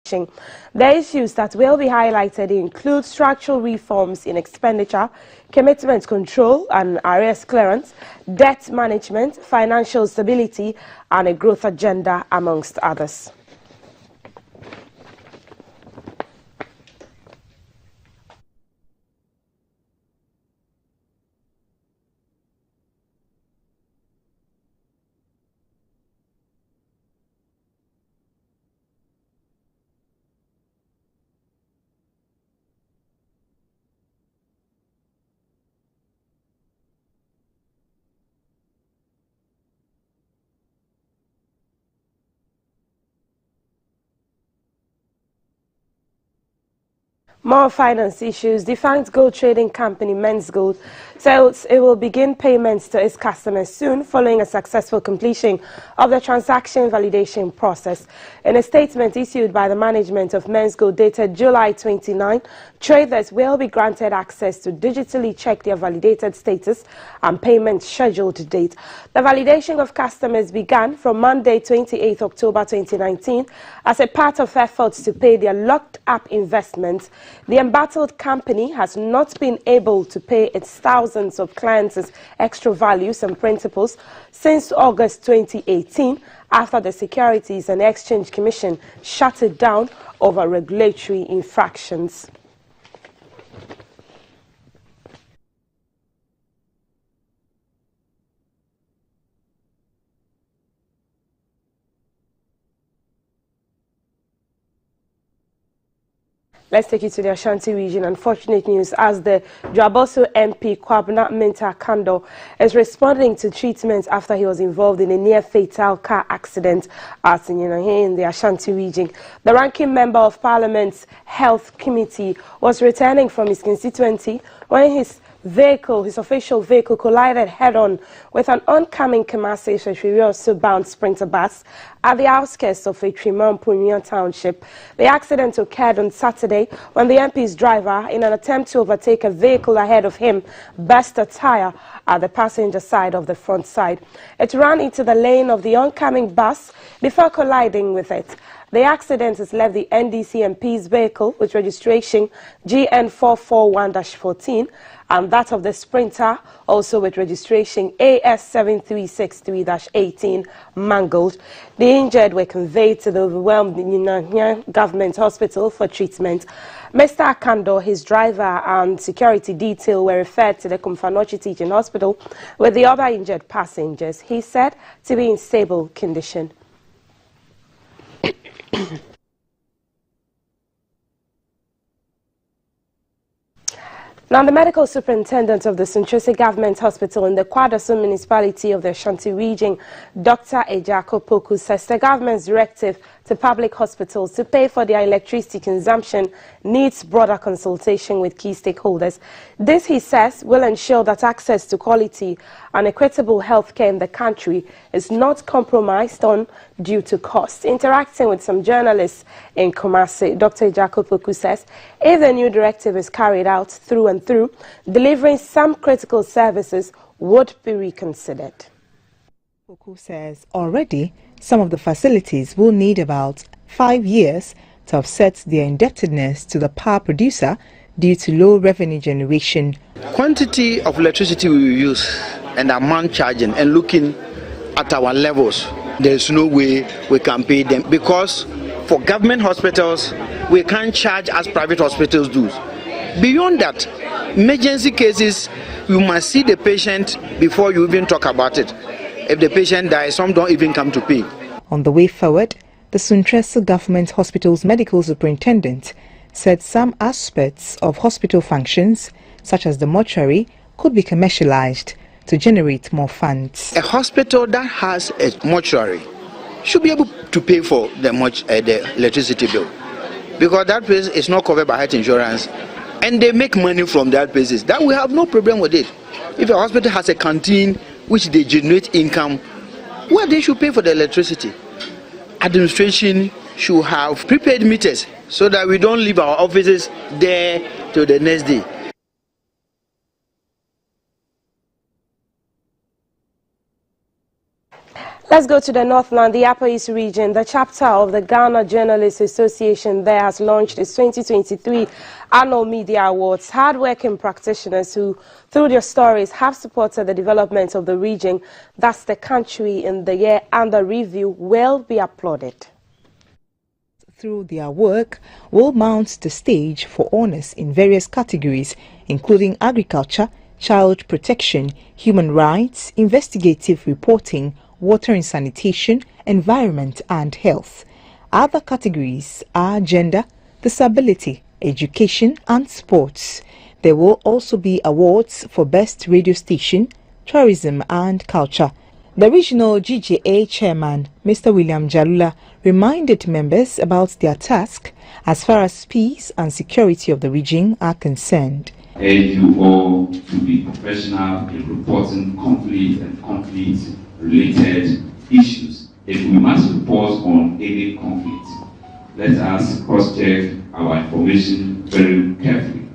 The issues that will be highlighted include structural reforms in expenditure, commitment control and arrears clearance, debt management, financial stability, and a growth agenda, amongst others. More finance issues. Defunct gold trading company Men's Gold says it will begin payments to its customers soon following a successful completion of the transaction validation process. In a statement issued by the management of Men's Gold dated July 29, traders will be granted access to digitally check their validated status and payment scheduled date. The validation of customers began from Monday 28 October 2019 as a part of efforts to pay their locked-up investments. The embattled company has not been able to pay its thousands of clients' extra values and principals since August 2018 after the Securities and Exchange Commission shut it down over regulatory infractions. Let's take you to the Ashanti region. Unfortunate news as the Dwaboso MP Kwabena Mintah Kando is responding to treatment after he was involved in a near-fatal car accident in the Ashanti region. The ranking member of Parliament's Health Committee was returning from his constituency when his official vehicle collided head-on with an oncoming Kumasi bound sprinter bus at the outskirts of Etrimon Township. The accident occurred on Saturday when the MP's driver, in an attempt to overtake a vehicle ahead of him, burst a tire at the passenger side of the front side. It ran into the lane of the oncoming bus before colliding with it. The accident has left the NDC MP's vehicle with registration GN441-14 and that of the sprinter, also with registration AS7363-18, mangled. The injured were conveyed to the overwhelmed government hospital for treatment. Mr. Akando, his driver and security detail were referred to the Kumfanochi Teaching Hospital with the other injured passengers, he said, to be in stable condition. Now, the medical superintendent of the Suntrese Government Hospital in the Kwadoso municipality of the Ashanti region, Dr. Ejako Poku, says the government's directive to public hospitals to pay for their electricity consumption needs broader consultation with key stakeholders. This, he says, will ensure that access to quality and equitable health care in the country is not compromised on due to cost. Interacting with some journalists in Kumasi, Dr. Ejako Poku says if the new directive is carried out through and through, delivering some critical services would be reconsidered. Poku says already some of the facilities will need about 5 years to offset their indebtedness to the power producer due to low revenue generation. Quantity of electricity we use and amount charging and looking at our levels, there is no way we can pay them because for government hospitals we can't charge as private hospitals do. Beyond that, emergency cases, you must see the patient before you even talk about it. If the patient dies, some don't even come to pay. On the way forward, the Suntrese Government Hospital's medical superintendent said some aspects of hospital functions, such as the mortuary, could be commercialized to generate more funds. A hospital that has a mortuary should be able to pay for the electricity bill because that place is not covered by health insurance and they make money from that basis. That we have no problem with it. If a hospital has a canteen which they generate income, well, they should pay for the electricity. Administration should have prepaid meters so that we don't leave our offices there till the next day. Let's Let's go to the Northland, the Upper East region. The chapter of the Ghana Journalists Association there has launched its 2023 Annual Media Awards. Hard-working practitioners who, through their stories, have supported the development of the region, thus the country in the year under review, will be applauded. Through their work, will mount the stage for honors in various categories, including agriculture, child protection, human rights, investigative reporting, water and sanitation, environment and health. Other categories are gender, disability, education and sports. There will also be awards for best radio station, tourism and culture. The regional GJA chairman, Mr. William Jalula, reminded members about their task as far as peace and security of the region are concerned. I urge you all to be professional in reporting conflict and conflict-related issues. If we must report on any conflict, let us cross-check our information very carefully.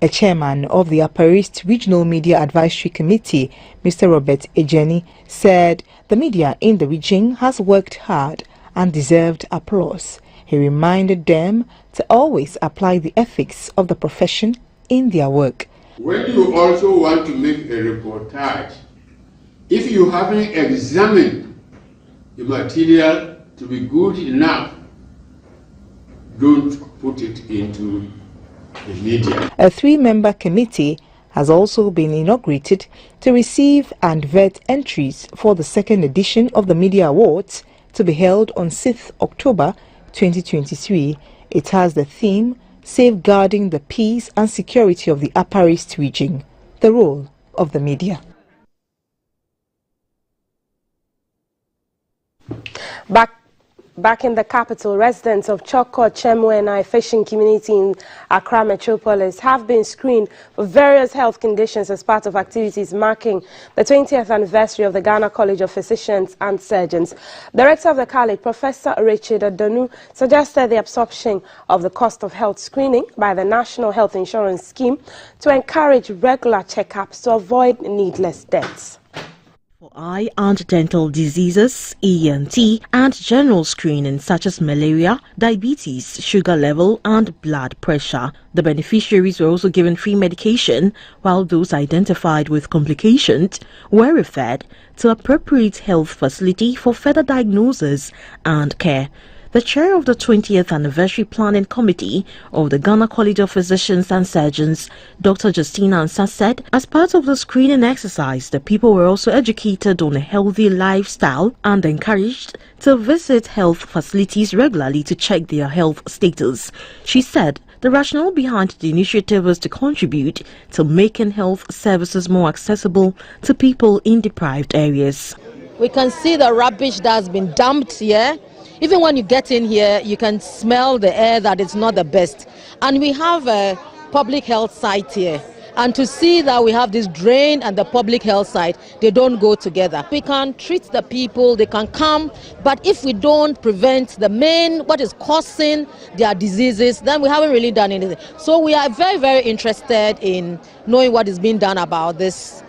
A chairman of the Upper East Regional Media Advisory Committee, Mr. Robert Ejeni, said the media in the region has worked hard and deserved applause. He reminded them to always apply the ethics of the profession in their work. When you also want to make a reportage, if you haven't examined the material to be good enough, don't put it into the media. A 3-member committee has also been inaugurated to receive and vet entries for the second edition of the Media Awards to be held on 6th October 2023. It has the theme Safeguarding the Peace and Security of the Upper East region, the role of the media. Back in the capital, residents of Choko Chemwenai fishing community in Accra Metropolis have been screened for various health conditions as part of activities marking the 20th anniversary of the Ghana College of Physicians and Surgeons. Director of the college, Professor Richard Adonu, suggested the absorption of the cost of health screening by the National Health Insurance Scheme to encourage regular checkups to avoid needless deaths. For eye and dental diseases, ENT, and general screening such as malaria, diabetes, sugar level, and blood pressure. The beneficiaries were also given free medication, while those identified with complications were referred to appropriate health facility for further diagnosis and care. The chair of the 20th Anniversary Planning Committee of the Ghana College of Physicians and Surgeons, Dr. Justina Ansah, said as part of the screening exercise, the people were also educated on a healthy lifestyle and encouraged to visit health facilities regularly to check their health status. She said the rationale behind the initiative was to contribute to making health services more accessible to people in deprived areas. We can see the rubbish that has been dumped here. Even when you get in here, you can smell the air that is not the best. And we have a public health site here. And to see that we have this drain and the public health site, they don't go together. We can treat the people, they can come, but if we don't prevent what is causing their diseases, then we haven't really done anything. So we are very, very interested in knowing what is being done about this,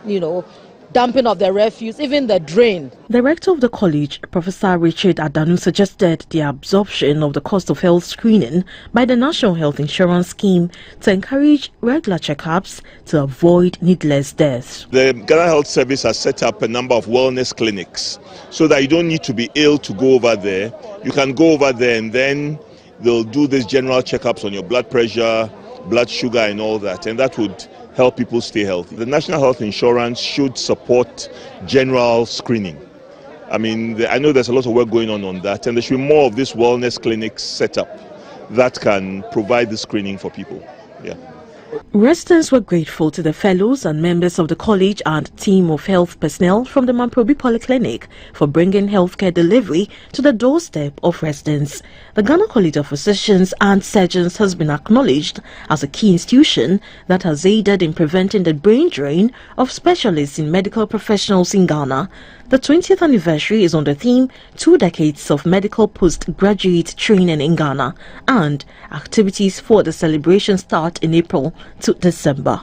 dumping of the refuse, even the drain. The rector of the college, Professor Richard Adonu, suggested the absorption of the cost of health screening by the National Health Insurance Scheme to encourage regular checkups to avoid needless deaths. The Ghana Health Service has set up a number of wellness clinics so that you don't need to be ill to go over there. You can go over there and then they'll do these general checkups on your blood pressure, blood sugar and all that, and that would help people stay healthy. The National Health Insurance should support general screening. I know there's a lot of work going on that, and there should be more of these wellness clinics set up that can provide the screening for people. Yeah. Residents were grateful to the fellows and members of the college and team of health personnel from the Mamprobi Polyclinic for bringing healthcare delivery to the doorstep of residents. The Ghana College of Physicians and Surgeons has been acknowledged as a key institution that has aided in preventing the brain drain of specialists in medical professionals in Ghana. The 20th anniversary is on the theme 2 decades of medical postgraduate training in Ghana, and activities for the celebration start in April to December.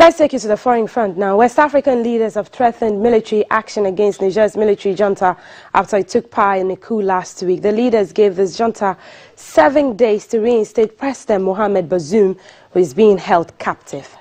Let's take you to the foreign front now. West African leaders have threatened military action against Niger's military junta after it took part in a coup last week. The leaders gave this junta 7 days to reinstate President Mohamed Bazoum, who is being held captive.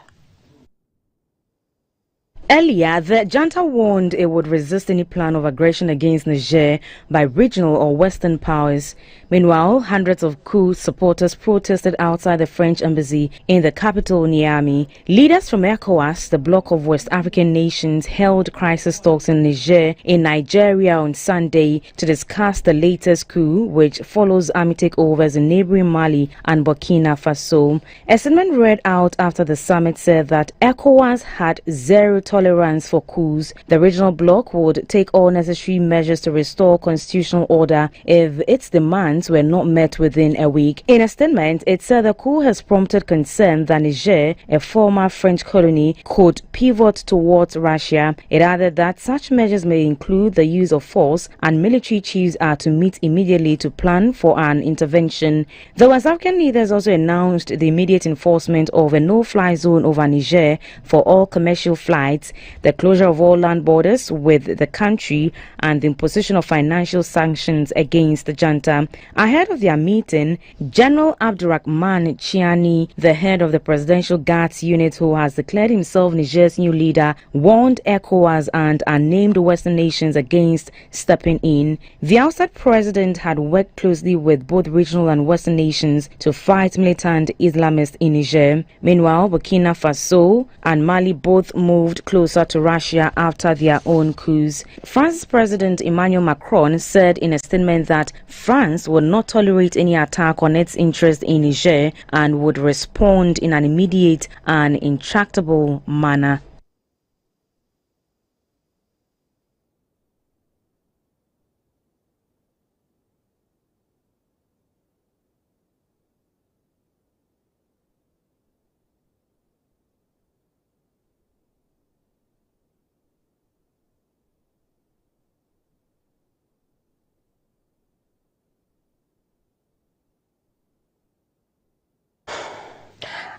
Earlier, the junta warned it would resist any plan of aggression against Niger by regional or Western powers. Meanwhile, hundreds of coup supporters protested outside the French embassy in the capital, Niamey. Leaders from ECOWAS, the bloc of West African nations, held crisis talks in Niger in Nigeria on Sunday to discuss the latest coup, which follows army takeovers in neighboring Mali and Burkina Faso. A statement read out after the summit said that ECOWAS had zero tolerance for coups. The regional bloc would take all necessary measures to restore constitutional order if its demands were not met within a week. In a statement, it said the coup has prompted concern that Niger, a former French colony, could pivot towards Russia. It added that such measures may include the use of force and military chiefs are to meet immediately to plan for an intervention. The West African leaders also announced the immediate enforcement of a no-fly zone over Niger for all commercial flights, the closure of all land borders with the country, and the imposition of financial sanctions against the junta. Ahead of their meeting, General Abdurrahman Chiani, the head of the Presidential Guards Unit who has declared himself Niger's new leader, warned ECOWAS and unnamed Western nations against stepping in. The ousted president had worked closely with both regional and Western nations to fight militant Islamists in Niger. Meanwhile, Burkina Faso and Mali both moved closer to Russia after their own coups. France's President Emmanuel Macron said in a statement that France would not tolerate any attack on its interests in Niger and would respond in an immediate and intractable manner.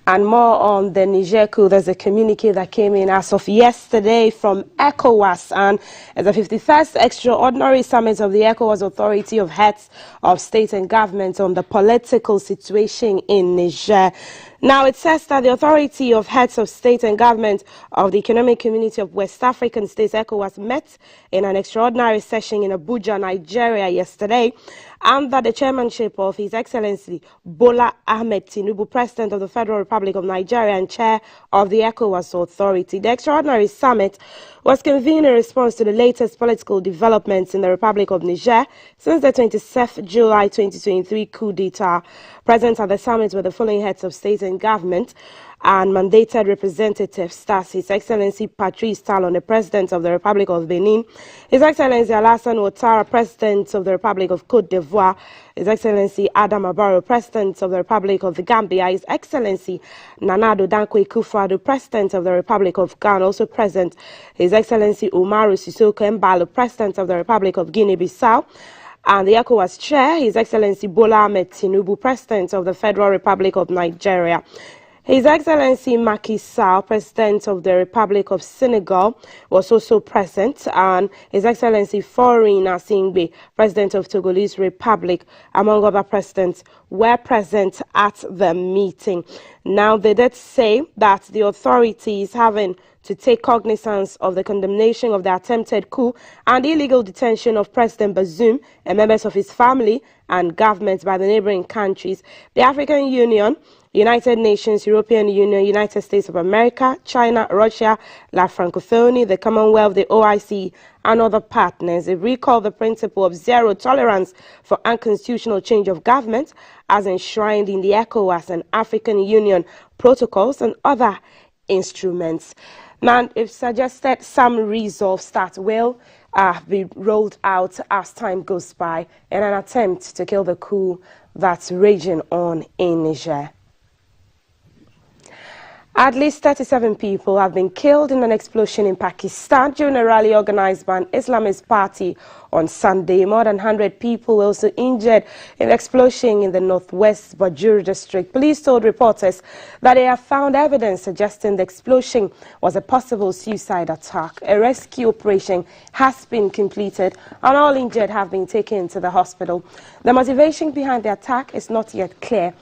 And more on the Niger coup. There's a communique that came in as of yesterday from ECOWAS, and at the 51st Extraordinary Summit of the ECOWAS Authority of Heads of State and Government on the political situation in Niger. Now, it says that the Authority of Heads of State and Government of the Economic Community of West African States, ECOWAS, met in an extraordinary session in Abuja, Nigeria yesterday, under the chairmanship of His Excellency Bola Ahmed Tinubu, President of the Federal Republic of Nigeria and Chair of the ECOWAS Authority. The extraordinary summit was convened in response to the latest political developments in the Republic of Niger since the 27th July 2023 coup d'etat. Present at the summit were the following heads of state and government and mandated representatives: His Excellency Patrice Talon, the President of the Republic of Benin; His Excellency Alassane Ouattara, President of the Republic of Côte d'Ivoire; His Excellency Adama Barrow, President of the Republic of the Gambia; His Excellency Nana Addo Dankwa Akufo-Addo, President of the Republic of Ghana. Also present, His Excellency Umaru Sissoko Embalo, President of the Republic of Guinea-Bissau; and the ECOWAS Chair, His Excellency Bola Ahmed Tinubu, President of the Federal Republic of Nigeria. His Excellency Macky Sall, President of the Republic of Senegal, was also present, and His Excellency Faure Gnassingbé, President of Togolese Republic, among other presidents, were present at the meeting. Now, they did say that the authorities having to take cognizance of the condemnation of the attempted coup and illegal detention of President Bazoum and members of his family and government by the neighboring countries, the African Union, United Nations, European Union, United States of America, China, Russia, La Francophonie, the Commonwealth, the OIC, and other partners. They recall the principle of zero tolerance for unconstitutional change of government as enshrined in the ECOWAS and African Union protocols and other instruments. Now, it suggested some resolves that will be rolled out as time goes by in an attempt to kill the coup that's raging on in Niger. At least 37 people have been killed in an explosion in Pakistan during a rally organized by an Islamist party on Sunday. More than 100 people were also injured in the explosion in the northwest Bajur district. Police told reporters that they have found evidence suggesting the explosion was a possible suicide attack. A rescue operation has been completed and all injured have been taken to the hospital. The motivation behind the attack is not yet clear,